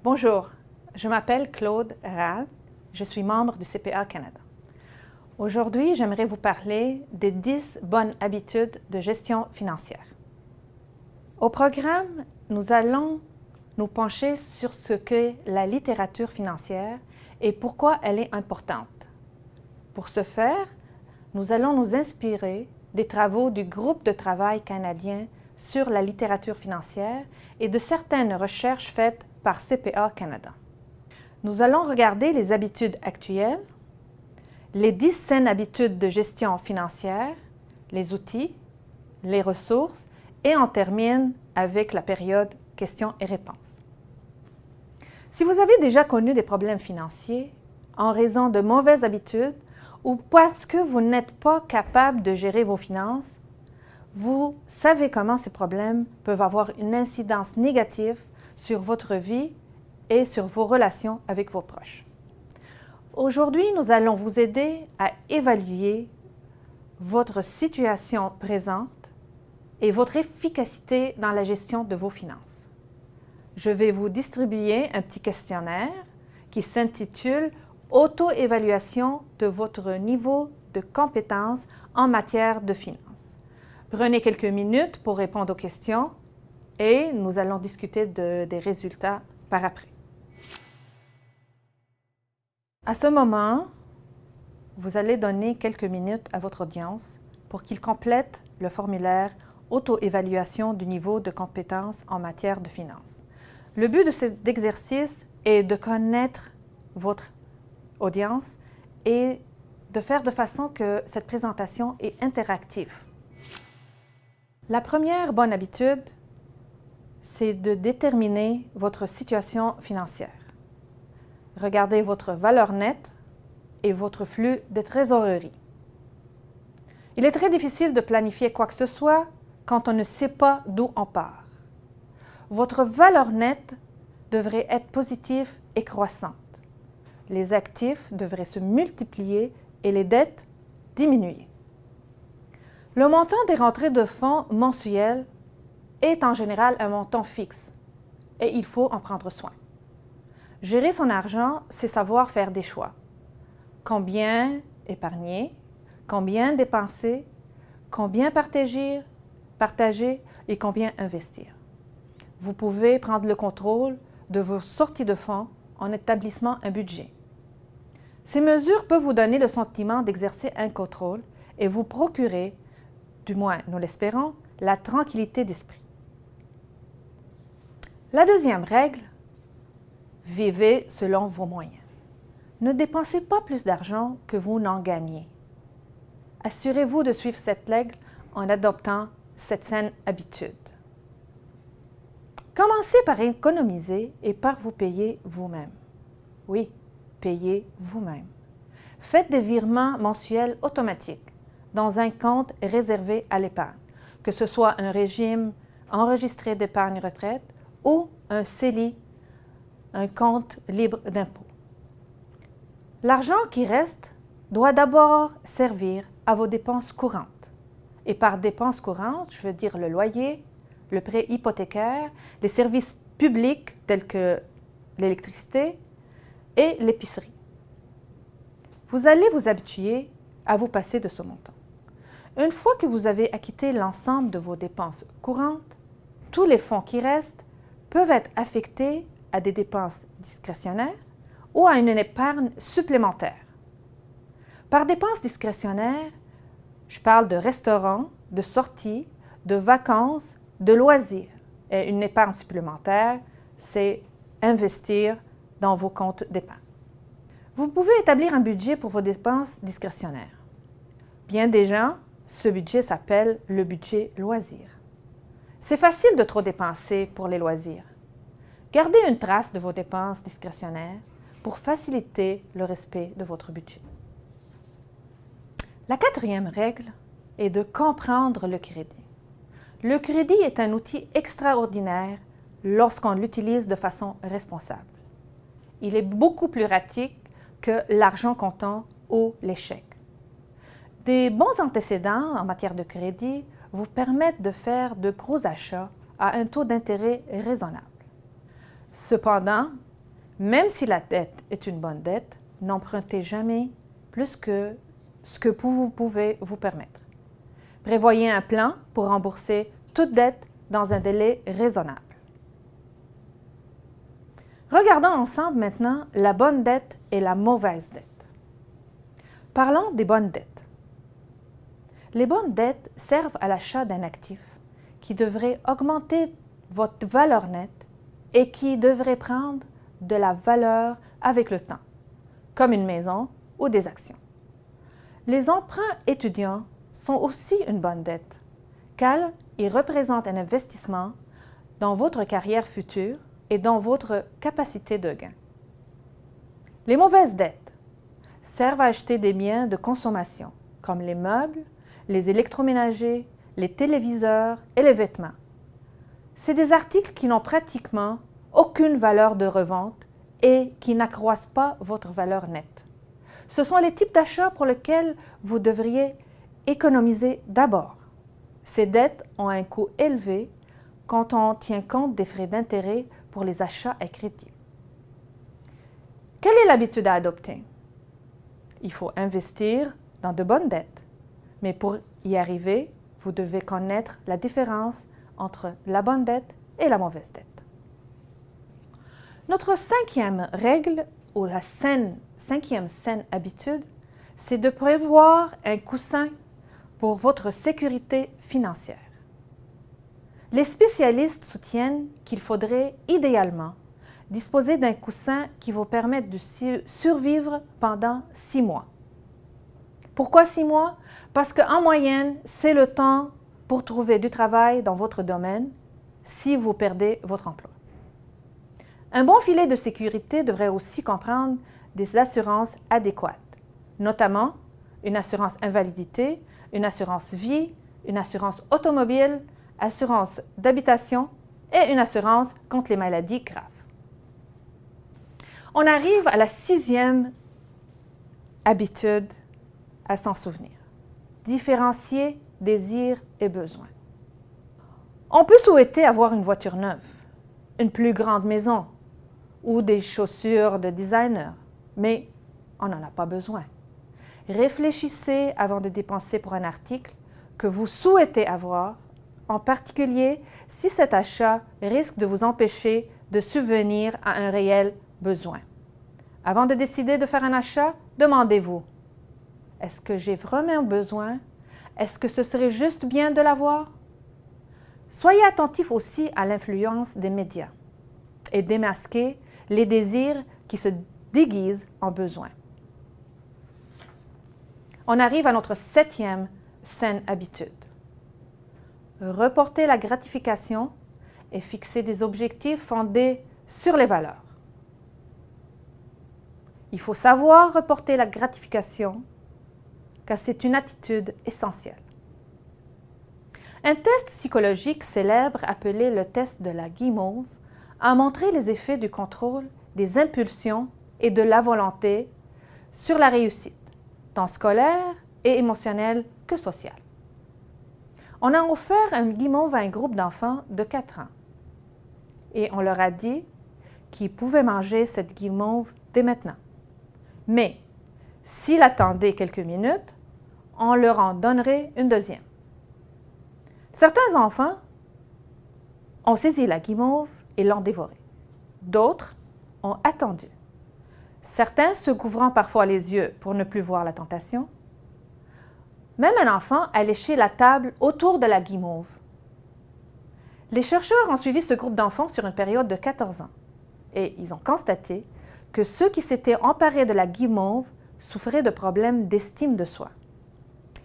Bonjour, je m'appelle Claude Rad, je suis membre du CPA Canada. Aujourd'hui, j'aimerais vous parler des 10 bonnes habitudes de gestion financière. Au programme, nous allons nous pencher sur ce qu'est la littérature financière et pourquoi elle est importante. Pour ce faire, nous allons nous inspirer des travaux du groupe de travail canadien sur la littérature financière et de certaines recherches faites par CPA Canada. Nous allons regarder les habitudes actuelles, les 10 saines habitudes de gestion financière, les outils, les ressources et on termine avec la période questions et réponses. Si vous avez déjà connu des problèmes financiers en raison de mauvaises habitudes ou parce que vous n'êtes pas capable de gérer vos finances, vous savez comment ces problèmes peuvent avoir une incidence négative sur votre vie et sur vos relations avec vos proches. Aujourd'hui, nous allons vous aider à évaluer votre situation présente et votre efficacité dans la gestion de vos finances. Je vais vous distribuer un petit questionnaire qui s'intitule « Auto-évaluation de votre niveau de compétence en matière de finances ». Prenez quelques minutes pour répondre aux questions et nous allons discuter des résultats par après. À ce moment, vous allez donner quelques minutes à votre audience pour qu'il complète le formulaire Auto-évaluation du niveau de compétence en matière de finances. Le but de cet exercice est de connaître votre audience et de faire de façon que cette présentation est interactive. La première bonne habitude, c'est de déterminer votre situation financière. Regardez votre valeur nette et votre flux de trésorerie. Il est très difficile de planifier quoi que ce soit quand on ne sait pas d'où on part. Votre valeur nette devrait être positive et croissante. Les actifs devraient se multiplier et les dettes diminuer. Le montant des rentrées de fonds mensuelles est en général un montant fixe et il faut en prendre soin. Gérer son argent, c'est savoir faire des choix. Combien épargner, combien dépenser, combien partager et combien investir. Vous pouvez prendre le contrôle de vos sorties de fonds en établissant un budget. Ces mesures peuvent vous donner le sentiment d'exercer un contrôle et vous procurer, du moins nous l'espérons, la tranquillité d'esprit. La deuxième règle, vivez selon vos moyens. Ne dépensez pas plus d'argent que vous n'en gagnez. Assurez-vous de suivre cette règle en adoptant cette saine habitude. Commencez par économiser et par vous payer vous-même. Oui, payez vous-même. Faites des virements mensuels automatiques dans un compte réservé à l'épargne, que ce soit un régime enregistré d'épargne retraite ou un CELI, un compte libre d'impôt. L'argent qui reste doit d'abord servir à vos dépenses courantes. Et par dépenses courantes, je veux dire le loyer, le prêt hypothécaire, les services publics tels que l'électricité et l'épicerie. Vous allez vous habituer à vous passer de ce montant. Une fois que vous avez acquitté l'ensemble de vos dépenses courantes, tous les fonds qui restent peuvent être affectés à des dépenses discrétionnaires ou à une épargne supplémentaire. Par dépenses discrétionnaires, je parle de restaurants, de sorties, de vacances, de loisirs. Et une épargne supplémentaire, c'est investir dans vos comptes d'épargne. Vous pouvez établir un budget pour vos dépenses discrétionnaires. Bien des gens, ce budget s'appelle le budget loisir. C'est facile de trop dépenser pour les loisirs. Gardez une trace de vos dépenses discrétionnaires pour faciliter le respect de votre budget. La quatrième règle est de comprendre le crédit. Le crédit est un outil extraordinaire lorsqu'on l'utilise de façon responsable. Il est beaucoup plus pratique que l'argent comptant ou les chèques. Des bons antécédents en matière de crédit vous permettent de faire de gros achats à un taux d'intérêt raisonnable. Cependant, Même si la dette est une bonne dette, n'empruntez jamais plus que ce que vous pouvez vous permettre. Prévoyez un plan pour rembourser toute dette dans un délai raisonnable. Regardons ensemble maintenant la bonne dette et la mauvaise dette. Parlons des bonnes dettes. Les bonnes dettes servent à l'achat d'un actif qui devrait augmenter votre valeur nette et qui devrait prendre de la valeur avec le temps, comme une maison ou des actions. Les emprunts étudiants sont aussi une bonne dette, car ils représentent un investissement dans votre carrière future et dans votre capacité de gain. Les mauvaises dettes servent à acheter des biens de consommation, comme les meubles, les électroménagers, les téléviseurs et les vêtements. C'est des articles qui n'ont pratiquement aucune valeur de revente et qui n'accroissent pas votre valeur nette. Ce sont les types d'achats pour lesquels vous devriez économiser d'abord. Ces dettes ont un coût élevé quand on tient compte des frais d'intérêt pour les achats à crédit. Quelle est l'habitude à adopter? Il faut investir dans de bonnes dettes, mais pour y arriver, vous devez connaître la différence entre la bonne dette et la mauvaise dette. Notre cinquième règle, ou la cinquième saine habitude, c'est de prévoir un coussin pour votre sécurité financière. Les spécialistes soutiennent qu'il faudrait idéalement disposer d'un coussin qui vous permette de survivre pendant 6 mois. Pourquoi 6 mois? Parce qu'en moyenne, c'est le temps pour trouver du travail dans votre domaine si vous perdez votre emploi. Un bon filet de sécurité devrait aussi comprendre des assurances adéquates, notamment une assurance invalidité, une assurance vie, une assurance automobile, assurance d'habitation et une assurance contre les maladies graves. On arrive à la 6e habitude à s'en souvenir. Différencier désirs et besoins. On peut souhaiter avoir une voiture neuve, une plus grande maison ou des chaussures de designer, mais on n'en a pas besoin. Réfléchissez avant de dépenser pour un article que vous souhaitez avoir, en particulier si cet achat risque de vous empêcher de subvenir à un réel besoin. Avant de décider de faire un achat, demandez-vous: est-ce que j'ai vraiment besoin? Est-ce que ce serait juste bien de l'avoir? Soyez attentif aussi à l'influence des médias et démasquez les désirs qui se déguisent en besoins. On arrive à notre 7e saine habitude. Reporter la gratification et fixer des objectifs fondés sur les valeurs. Il faut savoir reporter la gratification car c'est une attitude essentielle. Un test psychologique célèbre appelé le test de la guimauve a montré les effets du contrôle des impulsions et de la volonté sur la réussite, tant scolaire et émotionnelle que sociale. On a offert un guimauve à un groupe d'enfants de 4 ans et on leur a dit qu'ils pouvaient manger cette guimauve dès maintenant. Mais s'ils attendaient quelques minutes, on leur en donnerait une deuxième. Certains enfants ont saisi la guimauve et l'ont dévorée. D'autres ont attendu. Certains se couvrant parfois les yeux pour ne plus voir la tentation. Même un enfant a léché la table autour de la guimauve. Les chercheurs ont suivi ce groupe d'enfants sur une période de 14 ans et ils ont constaté que ceux qui s'étaient emparés de la guimauve souffraient de problèmes d'estime de soi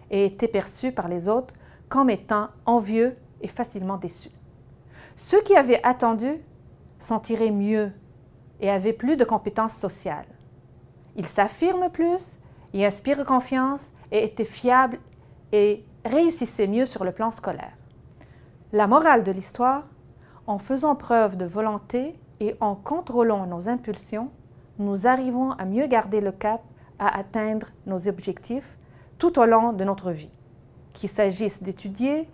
et étaient perçus par les autres comme étant envieux et facilement déçus. Ceux qui avaient attendu s'en tiraient mieux et avaient plus de compétences sociales. Ils s'affirment plus, y inspirent confiance et étaient fiables et réussissaient mieux sur le plan scolaire. La morale de l'histoire, en faisant preuve de volonté et en contrôlant nos impulsions, nous arrivons à mieux garder le cap à atteindre nos objectifs tout au long de notre vie, qu'il s'agisse d'étudier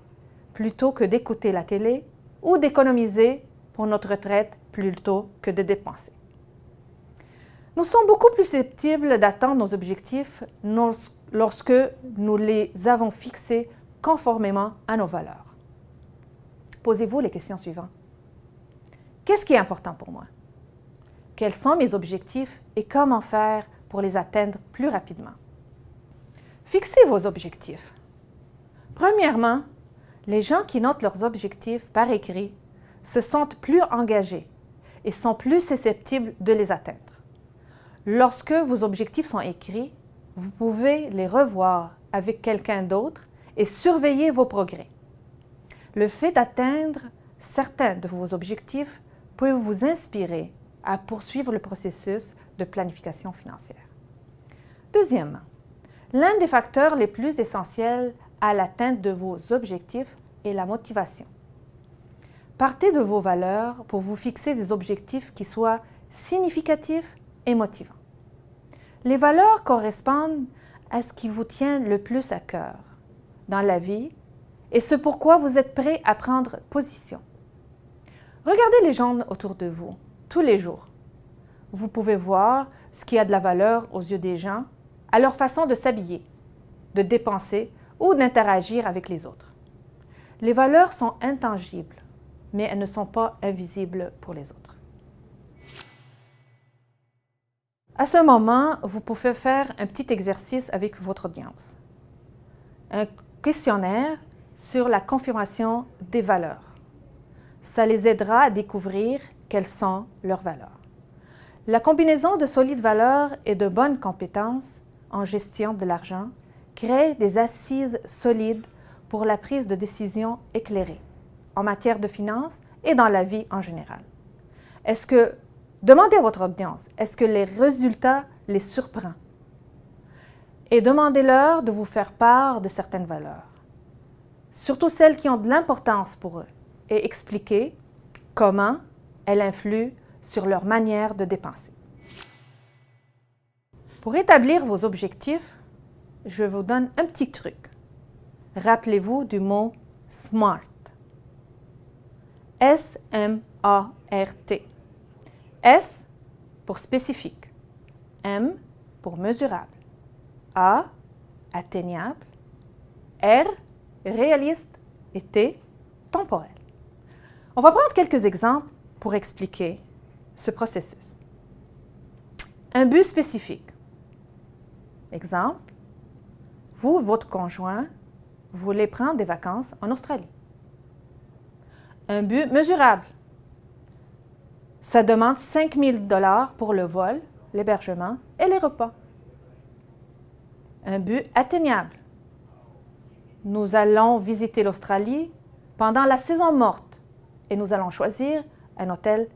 plutôt que d'écouter la télé ou d'économiser pour notre retraite plutôt que de dépenser. Nous sommes beaucoup plus susceptibles d'atteindre nos objectifs lorsque nous les avons fixés conformément à nos valeurs. Posez-vous les questions suivantes. Qu'est-ce qui est important pour moi? Quels sont mes objectifs et comment faire pour les atteindre plus rapidement? Fixez vos objectifs. Premièrement, les gens qui notent leurs objectifs par écrit se sentent plus engagés et sont plus susceptibles de les atteindre. Lorsque vos objectifs sont écrits, vous pouvez les revoir avec quelqu'un d'autre et surveiller vos progrès. Le fait d'atteindre certains de vos objectifs peut vous inspirer à poursuivre le processus de planification financière. Deuxièmement, l'un des facteurs les plus essentiels à l'atteinte de vos objectifs est la motivation. Partez de vos valeurs pour vous fixer des objectifs qui soient significatifs et motivants. Les valeurs correspondent à ce qui vous tient le plus à cœur dans la vie et ce pourquoi vous êtes prêt à prendre position. Regardez les gens autour de vous, tous les jours. Vous pouvez voir ce qui a de la valeur aux yeux des gens, à leur façon de s'habiller, de dépenser ou d'interagir avec les autres. Les valeurs sont intangibles, mais elles ne sont pas invisibles pour les autres. À ce moment, vous pouvez faire un petit exercice avec votre audience. Un questionnaire sur la confirmation des valeurs. Ça les aidera à découvrir quelles sont leurs valeurs. La combinaison de solides valeurs et de bonnes compétences en gestion de l'argent crée des assises solides pour la prise de décision éclairée en matière de finances et dans la vie en général. Demandez à votre audience, est-ce que les résultats les surprennent? Et demandez-leur de vous faire part de certaines valeurs, surtout celles qui ont de l'importance pour eux, et expliquez comment elles influent sur leur manière de dépenser. Pour établir vos objectifs, je vous donne un petit truc. Rappelez-vous du mot SMART. S-M-A-R-T. S pour spécifique, M pour mesurable, A atteignable, R réaliste et T temporel. On va prendre quelques exemples pour expliquer ce processus. Un but spécifique. Exemple, vous, votre conjoint, voulez prendre des vacances en Australie. Un but mesurable. Ça demande 5 000 $ pour le vol, l'hébergement et les repas. Un but atteignable. Nous allons visiter l'Australie pendant la saison morte et nous allons choisir un hôtel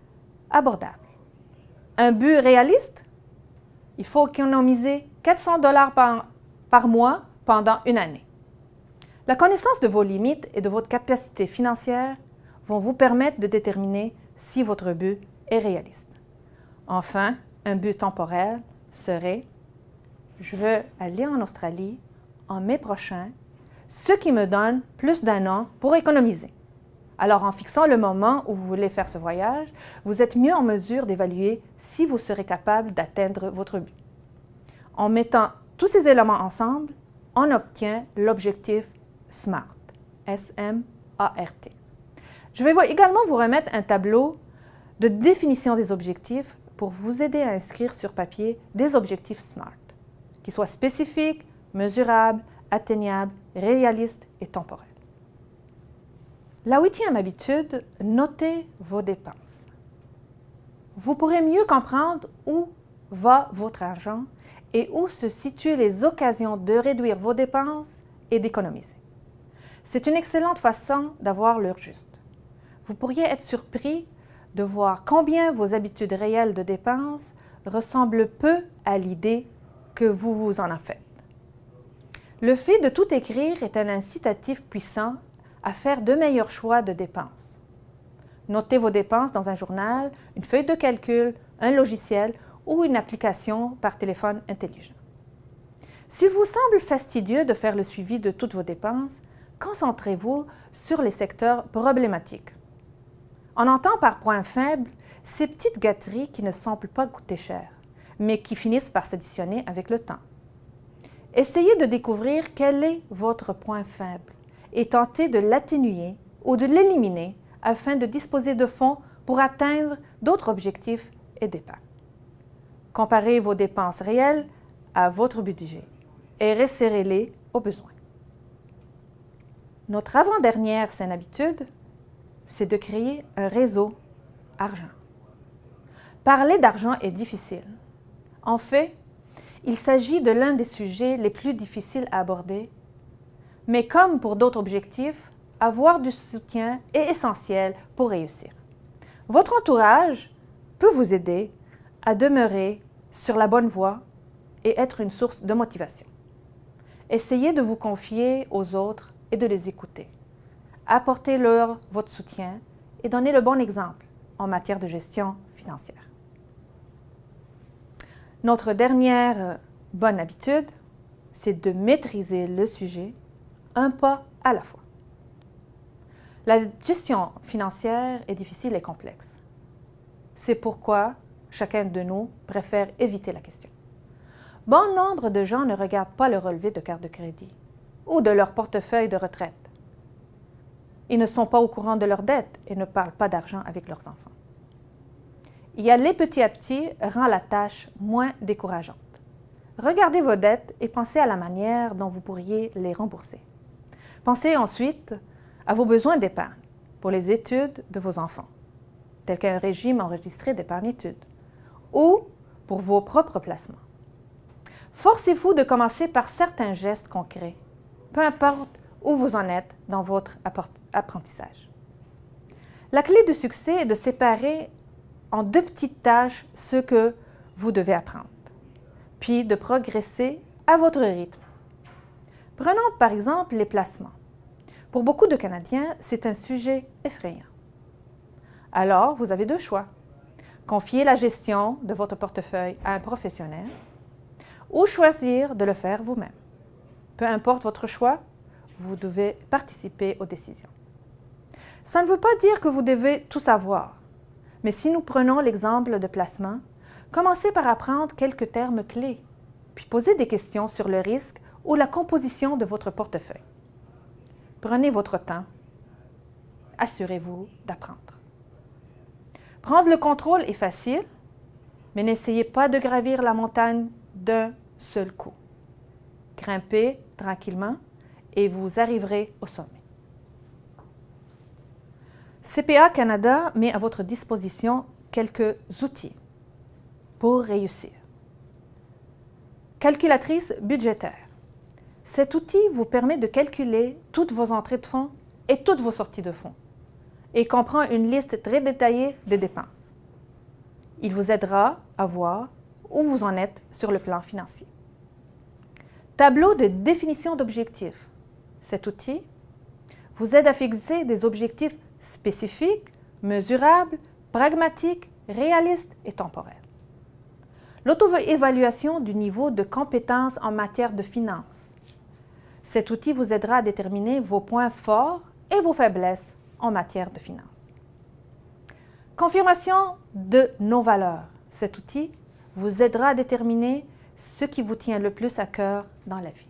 abordable. Un but réaliste. Il faut économiser 400 $ par mois pendant une année. La connaissance de vos limites et de votre capacité financière vont vous permettre de déterminer si votre but est réaliste. Enfin, un but temporel serait « Je veux aller en Australie en mai prochain, ce qui me donne plus d'1 an pour économiser. » Alors, en fixant le moment où vous voulez faire ce voyage, vous êtes mieux en mesure d'évaluer si vous serez capable d'atteindre votre but. En mettant tous ces éléments ensemble, on obtient l'objectif SMART, S-M-A-R-T. Je vais également vous remettre un tableau de définition des objectifs pour vous aider à inscrire sur papier des objectifs SMART, qui soient spécifiques, mesurables, atteignables, réalistes et temporels. La 8e habitude, notez vos dépenses. Vous pourrez mieux comprendre où va votre argent et où se situent les occasions de réduire vos dépenses et d'économiser. C'est une excellente façon d'avoir l'heure juste. Vous pourriez être surpris de voir combien vos habitudes réelles de dépenses ressemblent peu à l'idée que vous vous en faites. Le fait de tout écrire est un incitatif puissant à faire de meilleurs choix de dépenses. Notez vos dépenses dans un journal, une feuille de calcul, un logiciel ou une application par téléphone intelligent. S'il vous semble fastidieux de faire le suivi de toutes vos dépenses, concentrez-vous sur les secteurs problématiques. On entend par point faible ces petites gâteries qui ne semblent pas coûter cher, mais qui finissent par s'additionner avec le temps. Essayez de découvrir quel est votre point faible et tentez de l'atténuer ou de l'éliminer afin de disposer de fonds pour atteindre d'autres objectifs et d'épargne. Comparez vos dépenses réelles à votre budget et resserrez-les au besoin. Notre avant-dernière saine habitude, c'est de créer un réseau argent. Parler d'argent est difficile. En fait, il s'agit de l'un des sujets les plus difficiles à aborder, mais comme pour d'autres objectifs, avoir du soutien est essentiel pour réussir. Votre entourage peut vous aider à demeurer sur la bonne voie et être une source de motivation. Essayez de vous confier aux autres et de les écouter. Apportez-leur votre soutien et donnez le bon exemple en matière de gestion financière. Notre dernière bonne habitude, c'est de maîtriser le sujet un pas à la fois. La gestion financière est difficile et complexe. C'est pourquoi chacun de nous préfère éviter la question. Bon nombre de gens ne regardent pas le relevé de carte de crédit ou de leur portefeuille de retraite. Ils ne sont pas au courant de leurs dettes et ne parlent pas d'argent avec leurs enfants. Y aller petit à petit rend la tâche moins décourageante. Regardez vos dettes et pensez à la manière dont vous pourriez les rembourser. Pensez ensuite à vos besoins d'épargne pour les études de vos enfants, tel qu'un régime enregistré d'épargne-études, ou pour vos propres placements. Forcez-vous de commencer par certains gestes concrets, peu importe où vous en êtes dans votre apprentissage. La clé du succès est de séparer en 2 petites tâches ce que vous devez apprendre, puis de progresser à votre rythme. Prenons par exemple les placements. Pour beaucoup de Canadiens, c'est un sujet effrayant. Alors, vous avez 2 choix. Confier la gestion de votre portefeuille à un professionnel ou choisir de le faire vous-même. Peu importe votre choix, vous devez participer aux décisions. Ça ne veut pas dire que vous devez tout savoir, mais si nous prenons l'exemple de placement, commencez par apprendre quelques termes clés, puis posez des questions sur le risque ou la composition de votre portefeuille. Prenez votre temps. Assurez-vous d'apprendre. Prendre le contrôle est facile, mais n'essayez pas de gravir la montagne d'un seul coup. Grimpez tranquillement et vous arriverez au sommet. CPA Canada met à votre disposition quelques outils pour réussir. Calculatrice budgétaire. Cet outil vous permet de calculer toutes vos entrées de fonds et toutes vos sorties de fonds et comprend une liste très détaillée des dépenses. Il vous aidera à voir où vous en êtes sur le plan financier. Tableau de définition d'objectifs. Cet outil vous aide à fixer des objectifs spécifiques, mesurables, pragmatiques, réalistes et temporels. L'auto-évaluation du niveau de compétence en matière de finances. Cet outil vous aidera à déterminer vos points forts et vos faiblesses en matière de finances. Confirmation de nos valeurs. Cet outil vous aidera à déterminer ce qui vous tient le plus à cœur dans la vie.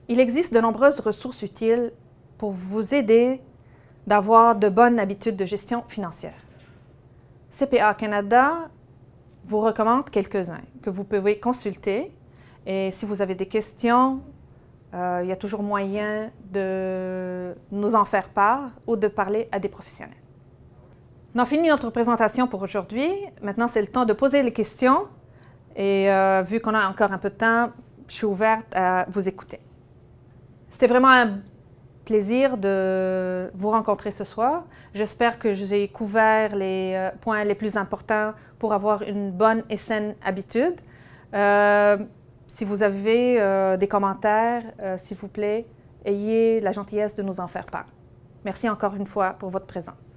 Il existe de nombreuses ressources utiles pour vous aider d'avoir de bonnes habitudes de gestion financière. CPA Canada vous recommande quelques-uns que vous pouvez consulter et si vous avez des questions, il y a toujours moyen de nous en faire part ou de parler à des professionnels. On a fini notre présentation pour aujourd'hui. Maintenant, c'est le temps de poser les questions. Et vu qu'on a encore un peu de temps, je suis ouverte à vous écouter. C'était vraiment un plaisir de vous rencontrer ce soir. J'espère que j'ai couvert les points les plus importants pour avoir une bonne et saine habitude. Si vous avez des commentaires, s'il vous plaît, ayez la gentillesse de nous en faire part. Merci encore une fois pour votre présence.